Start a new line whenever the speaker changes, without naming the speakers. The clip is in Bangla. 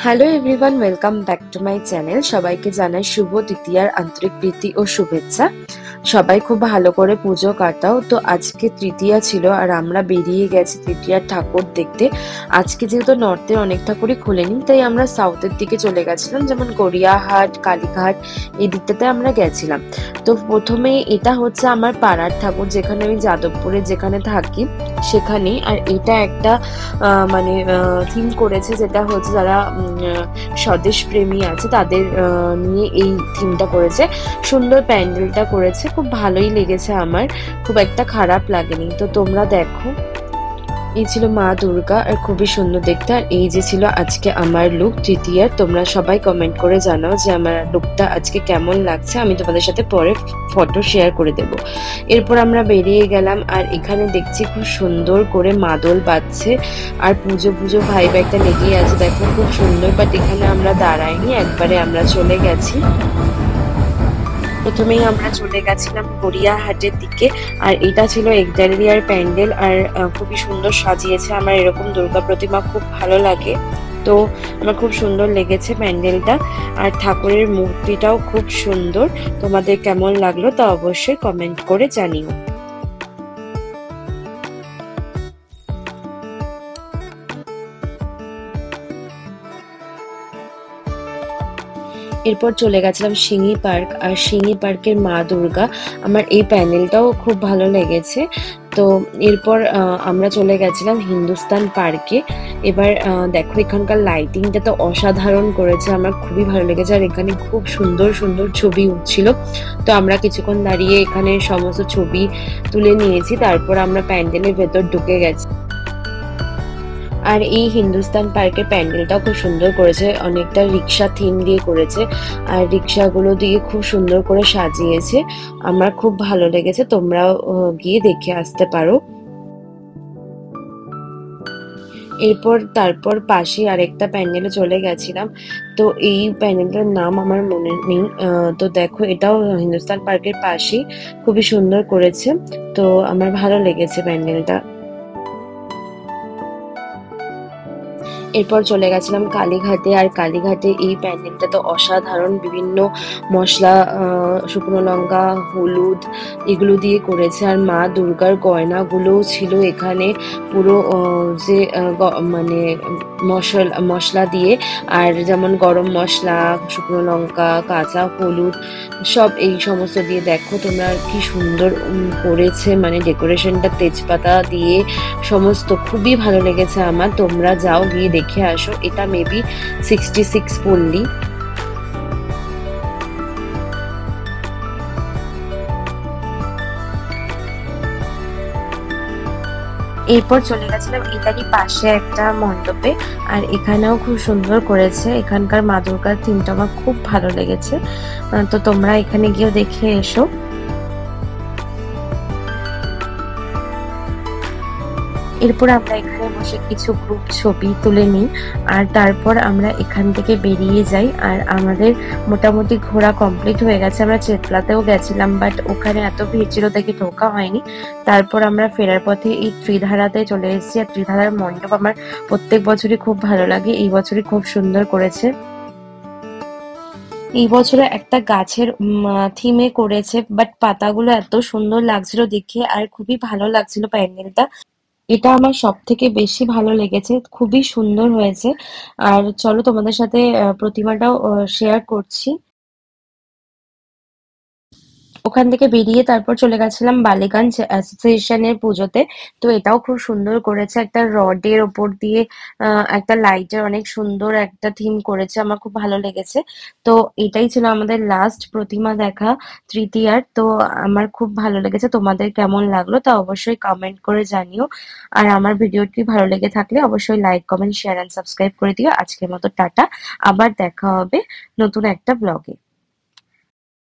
Hello everyone, welcome back to my channel. সবাইকে জানাই শুভ তৃতীয়ার আন্তরিক প্রীতি ও শুভেচ্ছা। সবাই খুব ভালো করে পুজো কাটাও। তো আজকে তৃতীয়া ছিল আর আমরা বেরিয়ে গেছি তৃতীয়ার ঠাকুর দেখতে। আজকে যেহেতু নর্থের অনেক ঠাকুরই খোলেনি, তাই আমরা সাউথের দিকে চলে গেছিলাম, যেমন গড়িয়াহাট, কালীঘাট, এই দিকটাতে আমরা গেছিলাম। তো প্রথমে এটা হচ্ছে আমার পাড়ার ঠাকুর, যেখানে আমি যাদবপুরে যেখানে থাকি সেখানে। আর এটা একটা মানে থিম করেছে, যেটা হচ্ছে যারা স্বদেশ প্রেমী আছে তাদের নিয়ে এই থিমটা করেছে। সুন্দর প্যান্ডেলটা করেছে, খুব ভালোই লেগেছে আমার, খুব একটা খারাপ লাগেনি। তো তোমরা দেখো, এই ছিল মা দুর্গা আর খুবই সুন্দর দেখতে। আর এই যে ছিল আজকে আমার লুক তৃতীয়ার। তোমরা সবাই কমেন্ট করে জানাও যে আমার লুকটা আজকে কেমন লাগছে। আমি তোমাদের সাথে পরে ফটো শেয়ার করে দেব। এরপর আমরা বেরিয়ে গেলাম, আর এখানে দেখছি খুব সুন্দর করে মাদল বাজছে আর পুজো পুজো ভাইব একটা লেগেই আছে। দেখো খুব সুন্দর, বাট এখানে আমরা দাঁড়াইনি, একবারে আমরা চলে গেছি। প্রথমেই আমরা চলে গেছিলাম গড়িয়াহাটের দিকে, আর এটা ছিল একজারিয়ার প্যান্ডেল। আর খুবই সুন্দর সাজিয়েছে। আমার এরকম দুর্গা প্রতিমা খুব ভালো লাগে, তো আমার খুব সুন্দর লেগেছে প্যান্ডেলটা। আর ঠাকুরের মূর্তিটাও খুব সুন্দর। তোমাদের কেমন লাগলো তা অবশ্যই কমেন্ট করে জানিও। এরপর চলে গেছিলাম সিংহি পার্ক, আর সিংহি পার্কের মা দুর্গা, আমার এই প্যান্ডেলটাও খুব ভালো লেগেছে। তো এরপর আমরা চলে গেছিলাম হিন্দুস্তান পার্কে। এবার দেখো এখানকার লাইটিংটা তো অসাধারণ করেছে, আমার খুবই ভালো লেগেছে। আর এখানে খুব সুন্দর সুন্দর ছবি উঠছিল, তো আমরা কিছুক্ষণ দাঁড়িয়ে এখানে সমস্ত ছবি তুলে নিয়েছি। তারপর আমরা প্যান্ডেলের ভেতর ঢুকে গেছি। আর এই হিন্দুস্তান পার্কের প্যান্ডেলটাও খুব সুন্দর করেছে, অনেকটা রিক্সা থিম দিয়ে করেছে, আর রিক্সাগুলো দিয়ে খুব সুন্দর করে সাজিয়েছে। আমার খুব ভালো লেগেছে, তোমরাও গিয়ে দেখে আসতে পারো। এরপর তারপর পাশে আরেকটা প্যান্ডেলে চলে গেছিলাম। তো এই প্যান্ডেলটার নাম আমার মনে নেই। তো দেখো এটাও হিন্দুস্তান পার্কের পাশেই, খুবই সুন্দর করেছে। তো আমার ভালো লেগেছে প্যান্ডেলটা। এরপর চলে গেছিলাম কালীঘাটে, আর কালীঘাটে এই প্যান্ডেলটা তো অসাধারণ। বিভিন্ন মশলা, শুকনো লঙ্কা, হলুদ, এগুলো দিয়ে করেছে। আর মা দুর্গার গয়নাগুলোও ছিল এখানে, পুরো যে মানে মশলা দিয়ে। আর যেমন গরম মশলা, শুকনো লঙ্কা, কাঁচা হলুদ, সব এই সমস্ত দিয়ে। দেখো তোমরা কি সুন্দর করেছে, মানে ডেকোরেশনটা তেজপাতা দিয়ে সমস্ত, খুবই ভালো লেগেছে আমার। তোমরা যাও, গিয়ে দেখে আসো। এটা মেবি 66 পল্লী। এরপর চলে গেছিলাম এটারই পাশে একটা মণ্ডপে, আর এখানেও খুব সুন্দর করেছে। এখানকার মা দুর্গার থিমটা আমার খুব ভালো লেগেছে। তো তোমরা এখানে গিয়ে দেখে এসো। এরপর আমরা এখানে বসে কিছু গ্রুপ ছবি তুলে নিই, আর তারপর আমরা এখান থেকে বেরিয়ে যাই। আর আমাদের মোটামুটি ঘোরা কমপ্লিট হয়ে গেছে। আমরা চেতলাতেও গেছিলাম, বাট ওখানে এত ভিড় ছিল দেখে ঢোকা হয়নি। তারপর আমরা ফেরার পথে এই ত্রিধারাতে চলে এসেছি। আর ত্রিধারার মণ্ডপ আমার প্রত্যেক বছরই খুব ভালো লাগে, এই বছরই খুব সুন্দর করেছে। এই বছরে একটা গাছের থিমে করেছে, বাট পাতাগুলো এত সুন্দর লাগছিল দেখে, আর খুবই ভালো লাগছিল প্যান্ডেলটা। এটা আমার সবথেকে বেশি ভালো লেগেছে, খুবই সুন্দর হয়েছে। আর চলো তোমাদের সাথে প্রতিমাটাও শেয়ার করছি। ওখান থেকে বেরিয়ে তারপর চলে গেছিলাম বালিগঞ্জ অ্যাসোসিয়েশনের পুজোতে। তো এটাও খুব সুন্দর করেছে, একটা রডের ওপর দিয়ে একটা লাইটের অনেক সুন্দর একটা থিম করেছে, আমার খুব ভালো লেগেছে। তো এটাই ছিল আমাদের লাস্ট প্রতিমা দেখা তৃতীয়ার। তো আমার খুব ভালো লেগেছে, তোমাদের কেমন লাগলো তা অবশ্যই কমেন্ট করে জানিও। আর আমার ভিডিওটি ভালো লেগে থাকলে অবশ্যই like, comment, share and subscribe করে দিও। আজকের মতো টাটা, আবার দেখা হবে নতুন একটা ব্লগে।